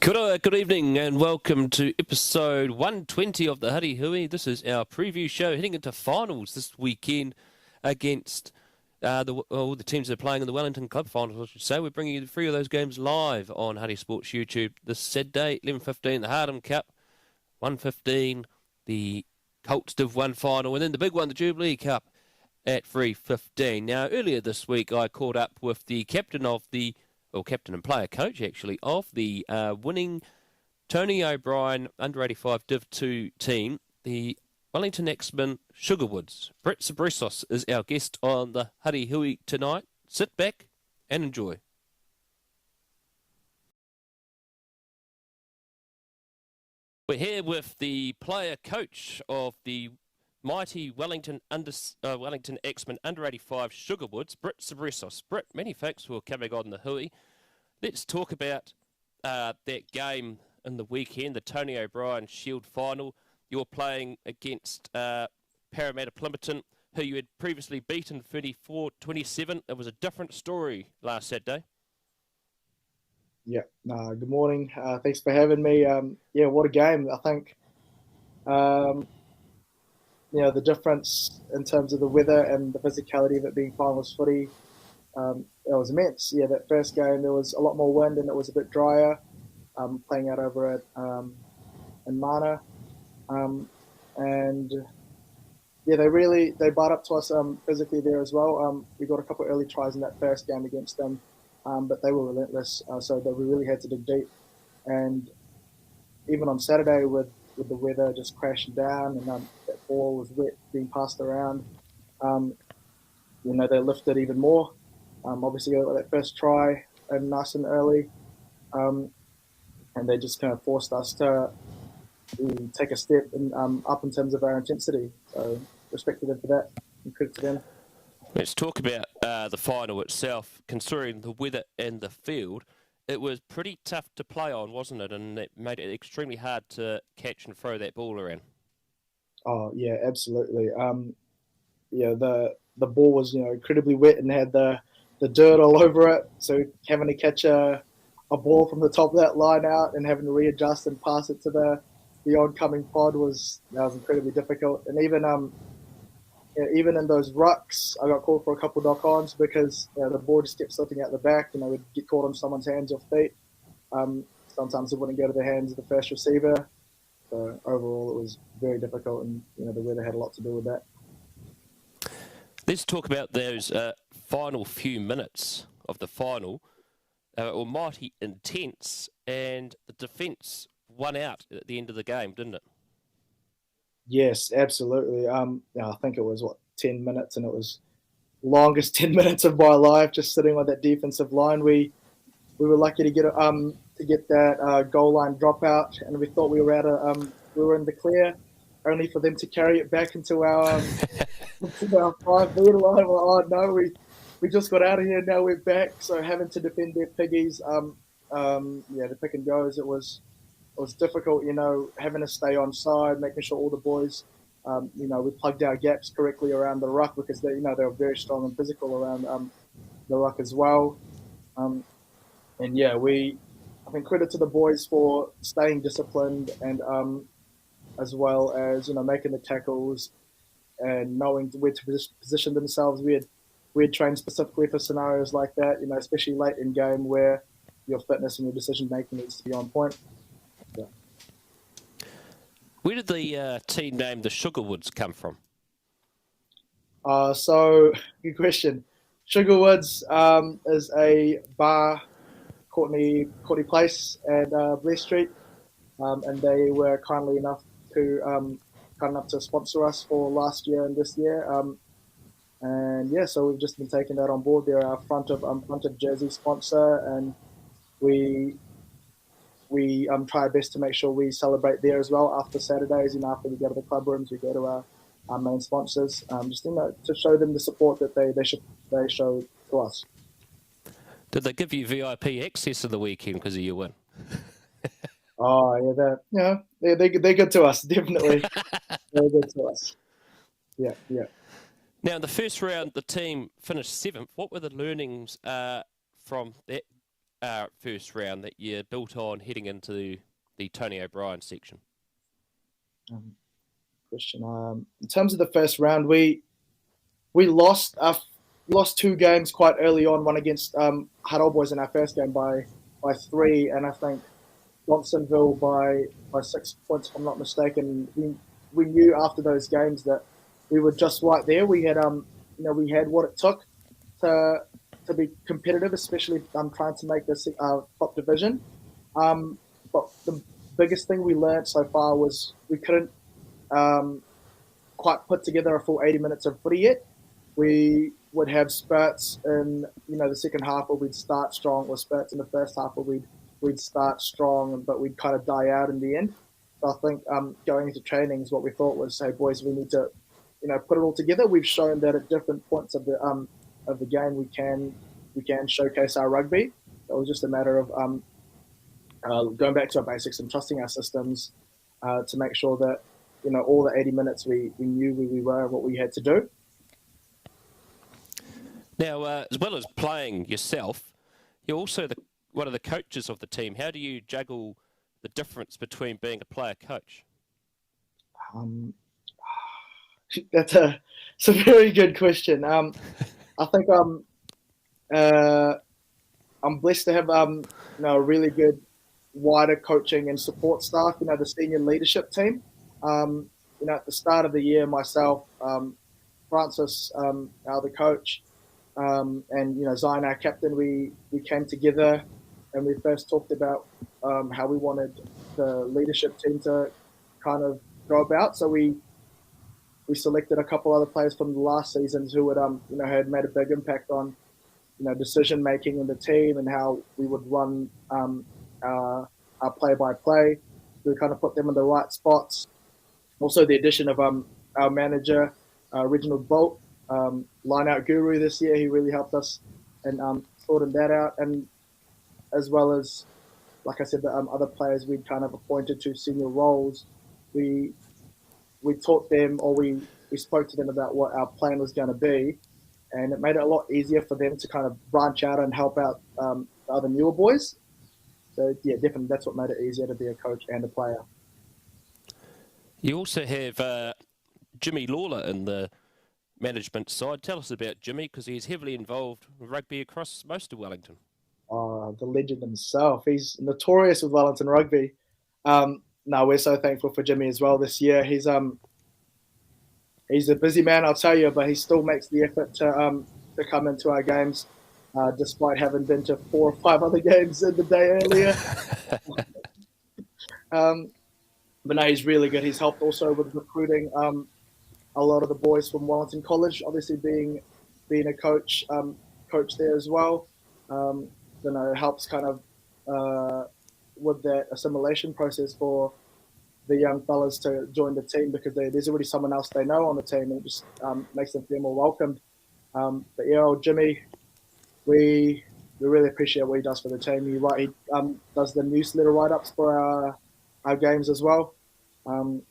Good evening and welcome to episode 120 of the Huddy Hui. This is our preview show heading into finals this weekend against the teams that are playing in the Wellington Club Finals, I should say. We're bringing you 3 of those games live on Huddy Sports YouTube this Saturday, 11:15, the Hardham Cup, 1:15, the Colts Div 1 final, and then the big one, the Jubilee Cup, at 3:15. Now, earlier this week, I caught up with the captain and player coach, actually, of the winning Tony O'Brien under-85 Div 2 team, the Wellington Axemen Sugerwoods. Britte Cebreros is our guest on the Huddy Hui tonight. Sit back and enjoy. We're here with the player coach of the mighty Wellington Axemen under-85 Sugerwoods, Britte Cebreros. Britte, many thanks for coming on the Hui. Let's talk about that game in the weekend, the Tony O'Brien Shield final. You're playing against Parramatta Plimmerton, who you had previously beaten 34-27. It was a different story last Saturday. Yeah, good morning. Thanks for having me. What a game. I think, the difference in terms of the weather and the physicality of it being finals footy, it was immense. Yeah, that first game, there was a lot more wind and it was a bit drier, playing out over at in Mana. They brought up to us physically there as well. We got a couple of early tries in that first game against them, but they were relentless, so that we really had to dig deep. And even on Saturday with the weather just crashing down and that ball was wet being passed around, they lifted even more. Obviously got that first try and nice and early, and they just kind of forced us to take a step up in terms of our intensity. So respect to them for that and credit to them. Let's talk about the final itself. Considering the weather and the field, it was pretty tough to play on, wasn't it? And it made it extremely hard to catch and throw that ball around. Oh yeah, absolutely. The ball was incredibly wet and had the dirt all over it. So having to catch a ball from the top of that line out and having to readjust and pass it to the oncoming pod was incredibly difficult. And even in those rucks, I got called for a couple of knock-ons because the ball just kept slipping out the back and they would get caught on someone's hands or feet. Sometimes it wouldn't go to the hands of the first receiver. So overall, it was very difficult, and the weather had a lot to do with that. Let's talk about those final few minutes of the final. Were mighty intense, and the defence won out at the end of the game, didn't it? Yes, absolutely. I think it was 10 minutes, and it was longest 10 minutes of my life just sitting on that defensive line. We were lucky to get that goal line dropout, and we thought we were in the clear, only for them to carry it back into our into our 5-metre line. Well, oh no, we just got out of here. Now we're back, so having to defend their piggies. The pick and goes. It was difficult, having to stay on side, making sure all the boys, we plugged our gaps correctly around the ruck because they were very strong and physical around the ruck as well. I think credit to the boys for staying disciplined and as well as making the tackles and knowing where to position themselves. We had trained specifically for scenarios like that, especially late in game where your fitness and your decision making needs to be on point. Yeah. Where did the team name the Sugerwoods come from? So good question. Sugerwoods is a bar, Courtney Place and Blair Street, and they were kind enough to sponsor us for last year and this year. So we've just been taking that on board. They're our front of jersey sponsor, and we try our best to make sure we celebrate there as well after Saturdays. After we go to the club rooms, we go to our main sponsors, to show them the support that they show to us. Did they give you VIP access of the weekend because of your win? Oh yeah, they're good to us, definitely. They're good to us. Yeah. Now, in the first round, the team finished 7th. What were the learnings from that first round that you built on heading into the Tony O'Brien section? Question. In terms of the first round, we lost 2 games quite early on. One against Huddy Boys in our first game by 3, and I think Johnsonville by 6 points, if I'm not mistaken. We knew after those games that we were just right there. We had we had what it took to be competitive, especially trying to make this top division. But the biggest thing we learned so far was we couldn't quite put together a full 80 minutes of footy yet. We would have spurts in the second half where we'd start strong, or spurts in the first half where we'd start strong, but we'd kind of die out in the end. So I think going into trainings, what we thought was, hey boys, we need to put it all together. We've shown that at different points of the game we can showcase our rugby. It was just a matter of going back to our basics and trusting our systems to make sure that all the 80 minutes we knew where we were and what we had to do. Now, as well as playing yourself, you're also one of the coaches of the team. How do you juggle the difference between being a player coach? That's a very good question. I think I'm blessed to have a really good wider coaching and support staff. The senior leadership team. At the start of the year, myself, Francis, the coach, and Zion, our captain, we came together and we first talked about how we wanted the leadership team to kind of go about. So we selected a couple other players from the last seasons who would had made a big impact on decision making in the team and how we would run our play-by-play. We kind of put them in the right spots. Also, the addition of our manager, Reginald Bolt, line-out guru this year. He really helped us and sorting that out. And as well as, like I said, the other players we kind of appointed to senior roles, we taught them, or we spoke to them about what our plan was going to be. And it made it a lot easier for them to kind of branch out and help out the other newer boys. So, yeah, definitely that's what made it easier to be a coach and a player. You also have Jimmy Lawler in the management side. Tell us about Jimmy, because he's heavily involved with rugby across most of Wellington. Oh, the legend himself. He's notorious with Wellington rugby. No, we're so thankful for Jimmy as well this year. He's a busy man, I'll tell you, but he still makes the effort to come into our games, despite having been to 4 or 5 other games in the day earlier. But no, he's really good. He's helped also with recruiting a lot of the boys from Wellington College, obviously being a coach there as well. Helps kind of with that assimilation process for the young fellas to join the team, because there's already someone else they know on the team, and it just makes them feel more welcomed. But yeah, old Jimmy, we really appreciate what he does for the team. He does the newsletter write-ups for our games as well. And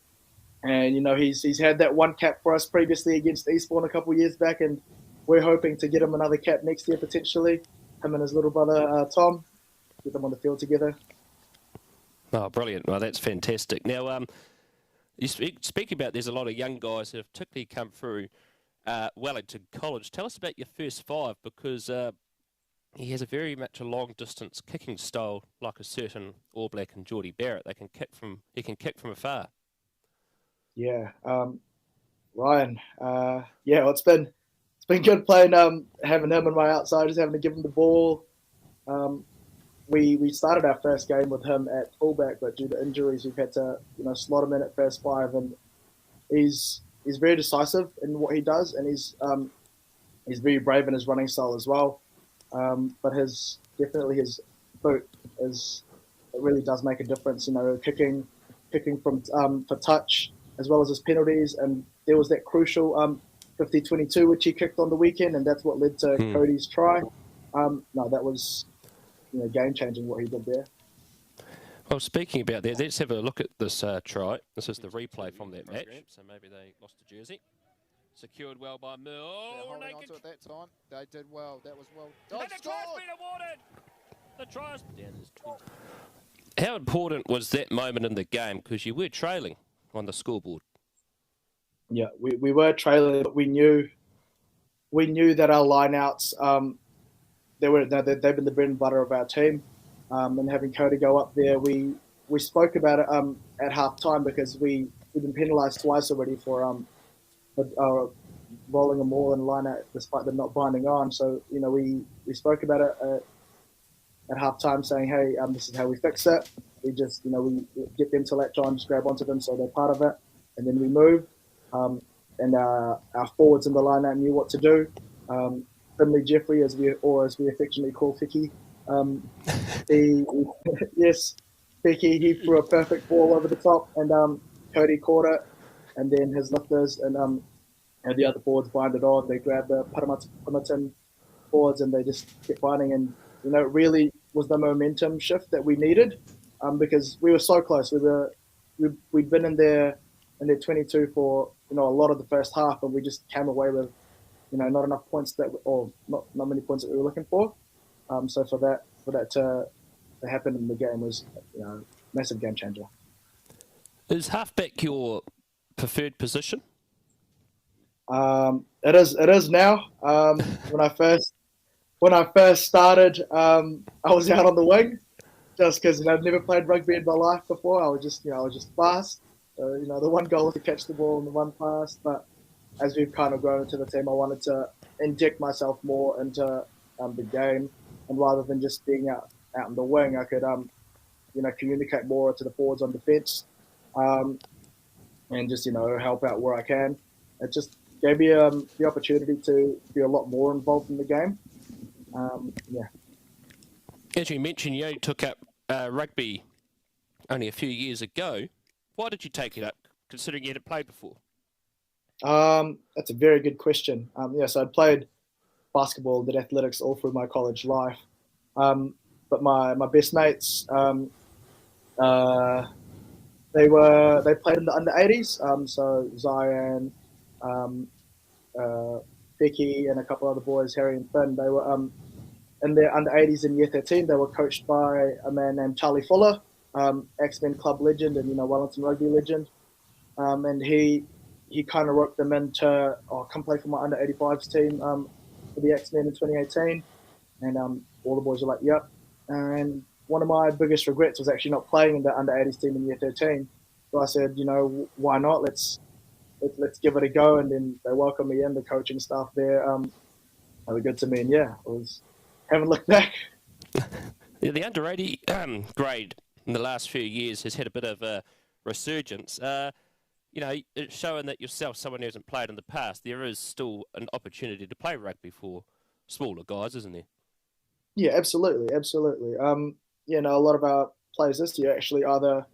he's had that one cap for us previously against Eastbourne a couple of years back, and we're hoping to get him another cap next year potentially. Him and his little brother Tom, get them on the field together. Oh, brilliant. Well, that's fantastic. Now, you speak about there's a lot of young guys that have particularly come through Wellington College. Tell us about your first 5, because he has a very much a long-distance kicking style, like a certain All Black and Geordie Barrett. He can kick from afar. Yeah, Ryan. It's been good playing, having him on my outside, just having to give him the ball. We started our first game with him at fullback, but due to injuries, we've had to slot him in at first 5, and he's very decisive in what he does, and he's very brave in his running style as well. But his boot it really does make a difference. Kicking from for touch, as well as his penalties, and there was that crucial 50-22 which he kicked on the weekend, and that's what led to Cody's try. That was game changing what he did there. Well, speaking about that, let's have a look at this try. This is the replay from that match. So maybe they lost the jersey. Secured well by Mill. They're holding on to it that time. They did well. That was well. And the try's been awarded. The tries down is 20. How important was that moment in the game? Because you were trailing on the scoreboard. Yeah, we were trailing, but we knew that our lineouts they've been the bread and butter of our team. And having Cody go up there, we spoke about it at half time because we've been penalised twice already for rolling a maul and line out despite them not binding on. So, we spoke about it at half time saying, hey, this is how we fix it. We just, we get them to latch on, just grab onto them so they're part of it. And then we move. And our forwards in the line out knew what to do. Finley Jeffrey, as we affectionately call Ficky, Ficky, he threw a perfect ball over the top, and Cody caught it, and then his lifters and the other forwards binded on. They grabbed the Parramatta forwards, and they just kept binding, and it really was the momentum shift that we needed, because we were so close. We'd been in their 22 for a lot of the first half, and we just came away with not enough points or not many points that we were looking for. So for that to happen in the game was a massive game changer. Is halfback your preferred position? It is now. When I first started, I was out on the wing just because I've never played rugby in my life before. I was just fast. The one goal was to catch the ball and the one pass. But as we've kind of grown into the team, I wanted to inject myself more into the game, and rather than just being out in the wing, I could communicate more to the forwards on defence, and just help out where I can. It just gave me the opportunity to be a lot more involved in the game. As you mentioned, you took up rugby only a few years ago. Why did you take it up, considering you hadn't played before? That's a very good question. So I'd played basketball, did athletics all through my college life. But my best mates, they played in the under 80s. So Zion, Becky, and a couple other boys, Harry and Finn, they were in their under 80s in year 13. They were coached by a man named Charlie Fuller, Axemen Club legend and Wellington Rugby legend, and he kind of roped them into come play for my under 85s team for the Axemen in 2018, and all the boys were like, yep. And one of my biggest regrets was actually not playing in the under 80s team in year 13. So I said, why not? Let's give it a go. And then they welcomed me in. The coaching staff there, they were good to me, and haven't looked back. The under 80 grade in the last few years has had a bit of a resurgence. It's showing that yourself, someone who hasn't played in the past, there is still an opportunity to play rugby for smaller guys, isn't there? Yeah, absolutely. A lot of our players this year actually either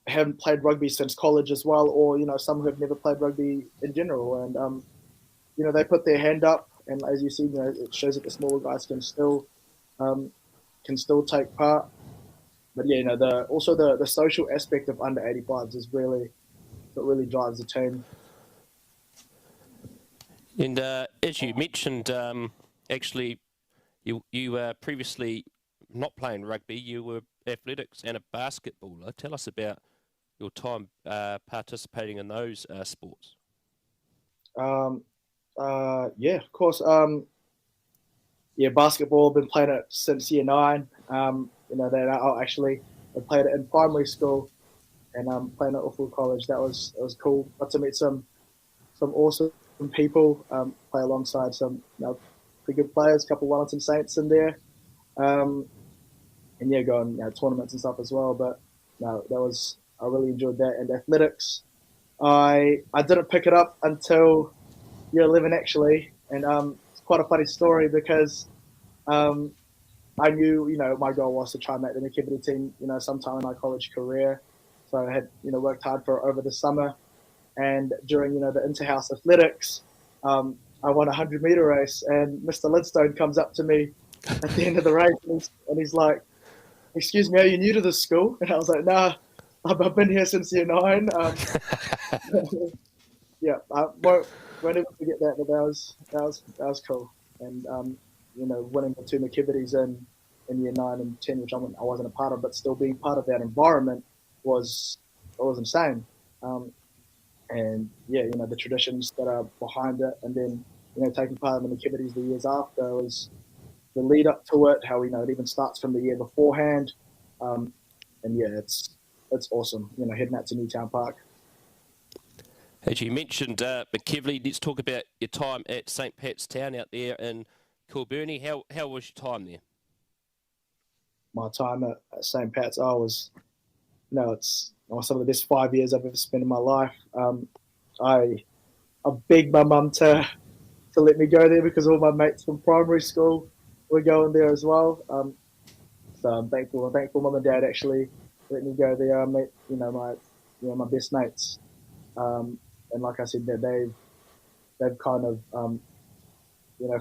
haven't played rugby since college as well, or some who have never played rugby in general, and they put their hand up, and as you see, it shows that the smaller guys can still take part. But the social aspect of under 85s is really what really drives the team. And as you mentioned, actually, you were previously not playing rugby. You were athletics and a basketballer. Tell us about your time participating in those sports. Of course. Basketball. Been playing it since year 9. I played it in primary school, and playing it all through college. That was cool. Got to meet some awesome people. Play alongside some pretty good players. A couple of Wellington Saints in there, and go on tournaments and stuff as well. But I really enjoyed that. And athletics, I didn't pick it up until year 11 actually, and it's quite a funny story because I knew my goal was to try and make the McKibbity team sometime in my college career. So I had worked hard for it over the summer, and during the inter-house athletics, I won a 100-meter race, and Mr. Lidstone comes up to me at the end of the race, and he's like, "Excuse me, are you new to this school?" And I was like, "Nah, I've been here since year 9." I won't ever forget that. But that was cool, and winning the 2 McKibbities in in year 9 and 10, which I wasn't a part of, but still being part of that environment was insane. And yeah, the traditions that are behind it, and then taking part in the activities the years after was the lead up to it. How it even starts from the year beforehand, and yeah, it's awesome. Heading out to Newtown Park. As you mentioned, McKevley, let's talk about your time at St. Pat's Town out there in Kilburnie. How was your time there? My time at St. Pat's, it's some of the best 5 years I've ever spent in my life. I begged my mum to let me go there because all my mates from primary school were going there as well. So I'm thankful. Mum and Dad actually let me go there. I met my best mates, and like I said, that they've kind of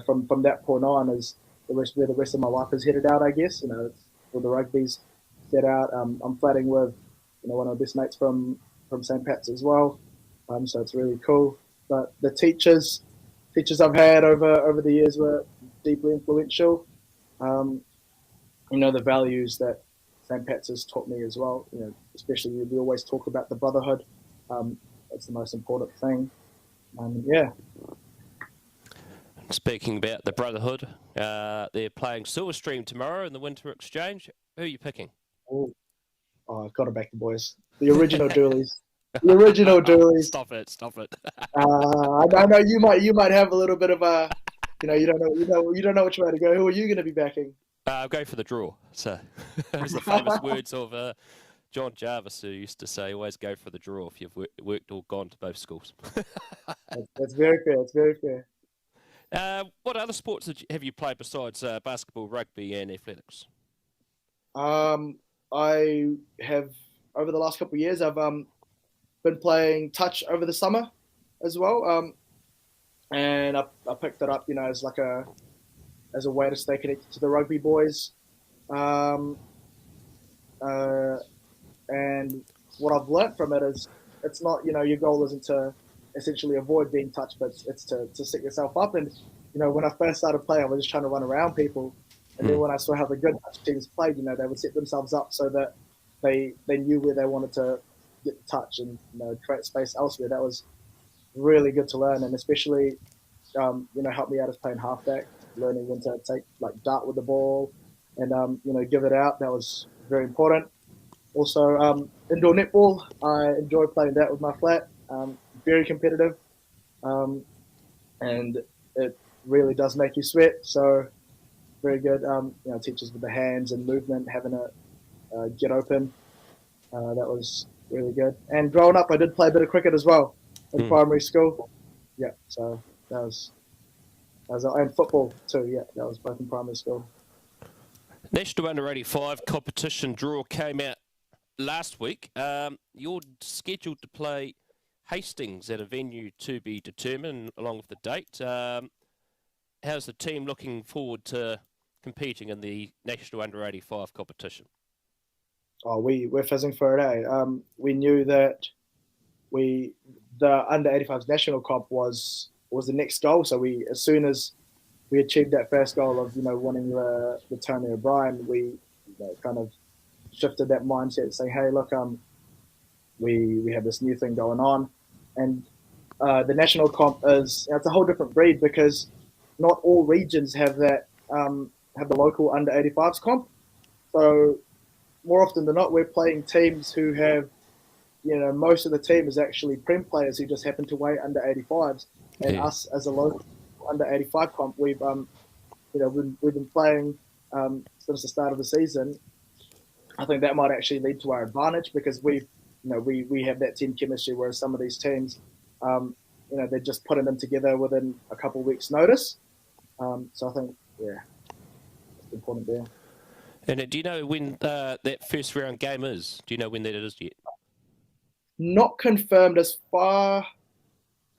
from that point on, as the rest of my life is headed out. I guess all the rugby's set out. I'm flatting with one of my best mates from St. Pat's as well. So it's really cool. But the teachers I've had over the years were deeply influential. The values that St. Pat's has taught me as well. Especially we always talk about the brotherhood. That's the most important thing. Yeah. Speaking about the brotherhood, they're playing Silverstream tomorrow in the Winter Exchange. Who are you picking? Oh, I've got to back the boys. The original Doolies. The original Doolies. Stop it! I know you might have a little bit of a, you don't know which way to go. Who are you going to be backing? I'll go for the draw. So, those are the famous words of John Jarvis, who used to say, "Always go for the draw if you've worked or gone to both schools." That's very fair. It's very fair. What other sports have you played besides basketball, rugby, and athletics? I have over the last couple of years. I've been playing touch over the summer as well, and I picked it up, as a way to stay connected to the rugby boys. And what I've learnt from it is, it's not your goal isn't to essentially avoid being touched, but it's to set yourself up. And when I first started playing, I was just trying to run around people, and then when I saw how the good touch teams played, they would set themselves up so that they knew where they wanted to get the touch and create space elsewhere. That was really good to learn, and especially helped me out as playing halfback, learning when to take dart with the ball and give it out. That was very important. Also, indoor netball, I enjoy playing that with my flat. Very competitive, and it really does make you sweat. So very good. Teaches with the hands and movement, having a get open. That was really good. And growing up, I did play a bit of cricket as well in primary school. Yeah, so that was and football too. Yeah, that was both in primary school. National Under 85 competition draw came out last week. You're scheduled to play Hastings at a venue to be determined along with the date. How's the team looking forward to competing in the National Under 85 competition? Oh, we're fizzing for it, eh? We knew that the Under 85s national comp was the next goal. So as soon as we achieved that first goal of winning the Tony O'Brien, we kind of shifted that mindset, saying, hey, look, we have this new thing going on, and the national comp it's a whole different breed because not all regions have that have the local Under 85s comp. So more often than not, we're playing teams who have, most of the team is actually Prem players who just happen to weigh Under 85s, and us as a local Under 85 comp, we've been playing since the start of the season. I think that might actually lead to our advantage because we have that team chemistry, whereas some of these teams, they're just putting them together within a couple of weeks' notice. So I think, it's important there. And do you know when that first round game is? Do you know when that is yet? Not confirmed as far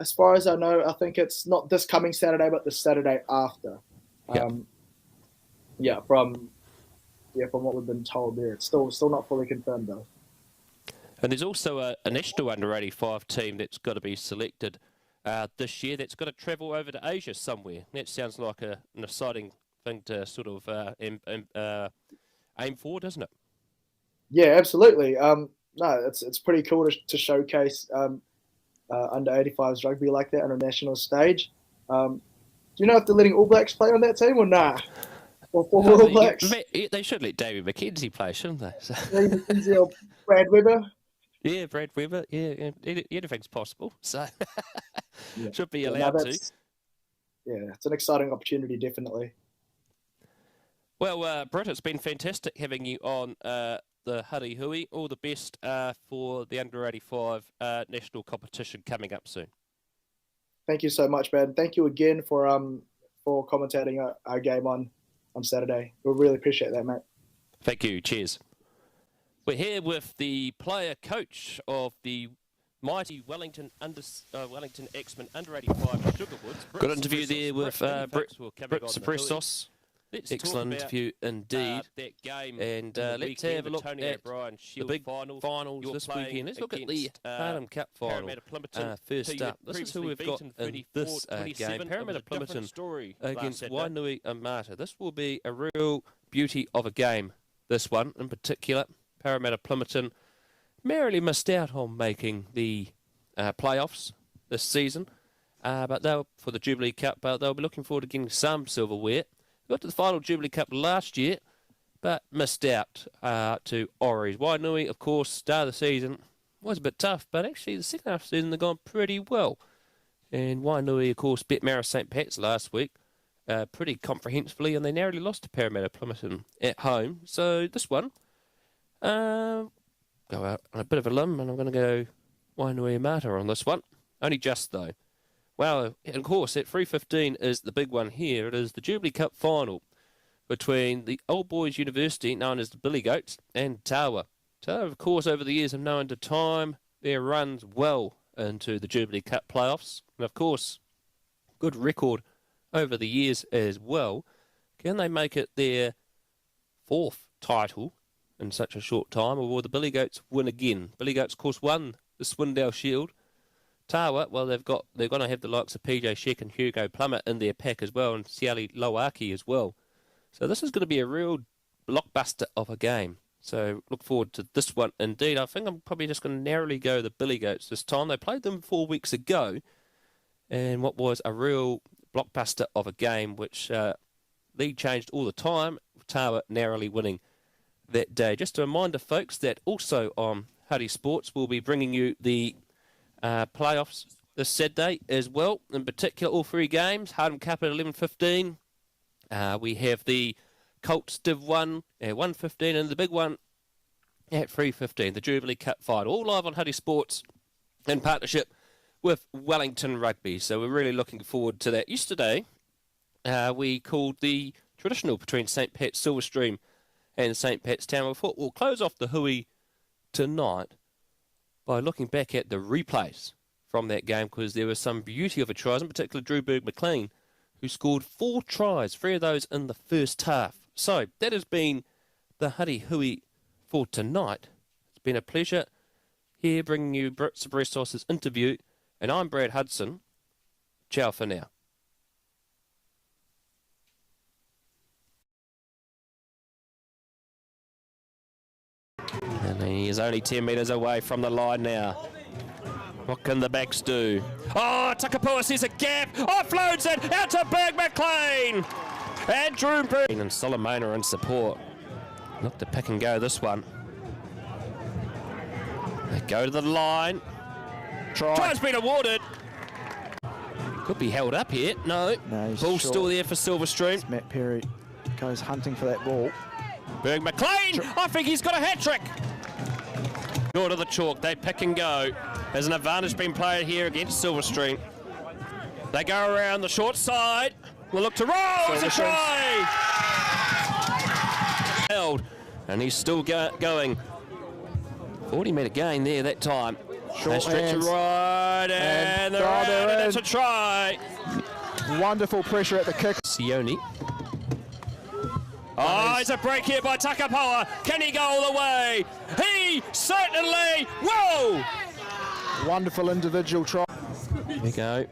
as I know. I think it's not this coming Saturday, but the Saturday after. From what we've been told there. It's still not fully confirmed though. And there's also a national Under 85 team that's got to be selected this year that's got to travel over to Asia somewhere. That sounds like an exciting thing to sort of aim for, doesn't it? Yeah, absolutely. No, it's pretty cool to showcase under 85s rugby like that on a national stage. Do you know if they're letting All Blacks play on that team or nah? Or former All Blacks? They should let David McKenzie play, shouldn't they? So. David McKenzie or Brad Weber? Yeah, Brad Weber. Yeah, anything's possible. So should be No, allowed to. Yeah, it's an exciting opportunity, definitely. Well, Britt, it's been fantastic having you on the Huddy Hui. All the best for the under 85 national competition coming up soon. Thank you so much, man. Thank you again for commentating our game on Saturday. We really appreciate that, mate. Thank you. Cheers. We're here with the player coach of the mighty Wellington Axemen under 85 Sugerwoods. Good interview there with Britte Cebreros. Excellent interview indeed. That game and let's have a look at the big finals this weekend. Let's look at the Wellington Cup final. First up, this is who we've got in this game. Parramatta Plymouton against Wainui Amata. This will be a real beauty of a game, this one in particular. Parramatta Plymouton merrily missed out on making the playoffs this season, but they'll for the Jubilee Cup. But they'll be looking forward to getting some silverware. Got to the final Jubilee Cup last year, but missed out to Oris. Wainui, of course, start of the season was a bit tough, but actually the second half of the season they've gone pretty well. And Wainui, of course, beat Mara St. Pat's last week pretty comprehensively, and they narrowly lost to Parramatta Plymouton at home. So this one, go out on a bit of a limb, and I'm going to go Wainui Amata on this one. Only just, though. Well, of course, at 3:15 is the big one here. It is the Jubilee Cup final between the Old Boys University, known as the Billy Goats, and Tawa. Tawa, of course, over the years have known to time their runs well into the Jubilee Cup playoffs. And, of course, good record over the years as well. Can they make it their fourth title in such a short time, or will the Billy Goats win again? Billy Goats, of course, won the Swindale Shield. Tawa, well, they're going to have the likes of PJ Sheck and Hugo Plummer in their pack as well, and Siali Loaki as well. So this is going to be a real blockbuster of a game. So look forward to this one indeed. I think I'm probably just going to narrowly go the Billy Goats this time. They played them 4 weeks ago, and what was a real blockbuster of a game, which league changed all the time. Tawa narrowly winning that day. Just a reminder, folks, that also on Huddy Sports we'll be bringing you the playoffs this Saturday as well. In particular, all three games. Hardham Cup at 11:15. We have the Colts Div 1 at 1:15 and the big one at 3:15. The Jubilee Cup final. All live on Huddy Sports in partnership with Wellington Rugby. So we're really looking forward to that. Yesterday, we called the traditional between St. Pat's Silverstream and St. Pat's Town. We thought we'll close off the Hui tonight by looking back at the replays from that game, because there was some beauty of a tries, in particular Drew Berg-McLean, who scored 4 tries, 3 of those in the first half. So that has been the Huddy Hui for tonight. It's been a pleasure here bringing you Britte Cebreros' interview, and I'm Brad Hudson. Ciao for now. And he is only 10 metres away from the line now. What can the backs do? Oh, Takapua sees a gap. Offloads it out to Berg-McLean. And Drew Berg and Solomona in support. Look to pick and go this one. They go to the line. Try's been awarded. Could be held up here. No. Ball's still there for Silverstream. Matt Perry goes hunting for that ball. Berg-McLean. I think he's got a hat-trick. Go to the chalk. They pick and go. There's an advantage being played here against Silverstream. They go around the short side. We'll look to roll. It's a try. Held. And he's still going. 40-metre gain there that time. They stretch it right, and they're around, and it's a try. Wonderful pressure at the kick. Sione. Oh, it's a break here by Takapoa. Can he go all the way? He certainly will. Wonderful individual try. Here we go.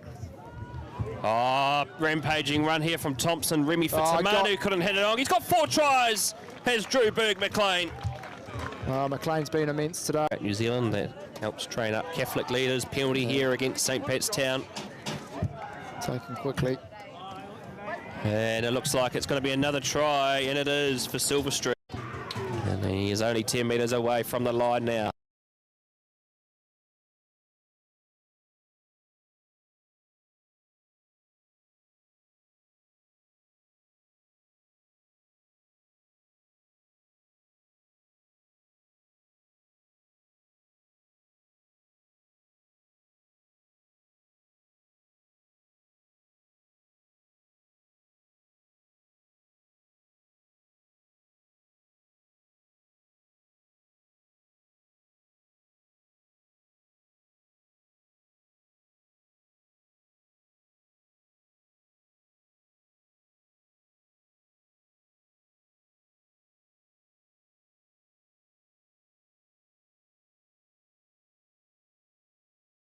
Oh, rampaging run here from Thompson. Remy Fitzsimonu couldn't hit it on. He's got 4 tries has Drew Berg-McLean. McLean's been immense today. New Zealand, that helps train up Catholic leaders. Penalty here against St. Pat's Town. Taken quickly. And it looks like it's going to be another try, and it is for Silver Street. And he is only 10 metres away from the line now.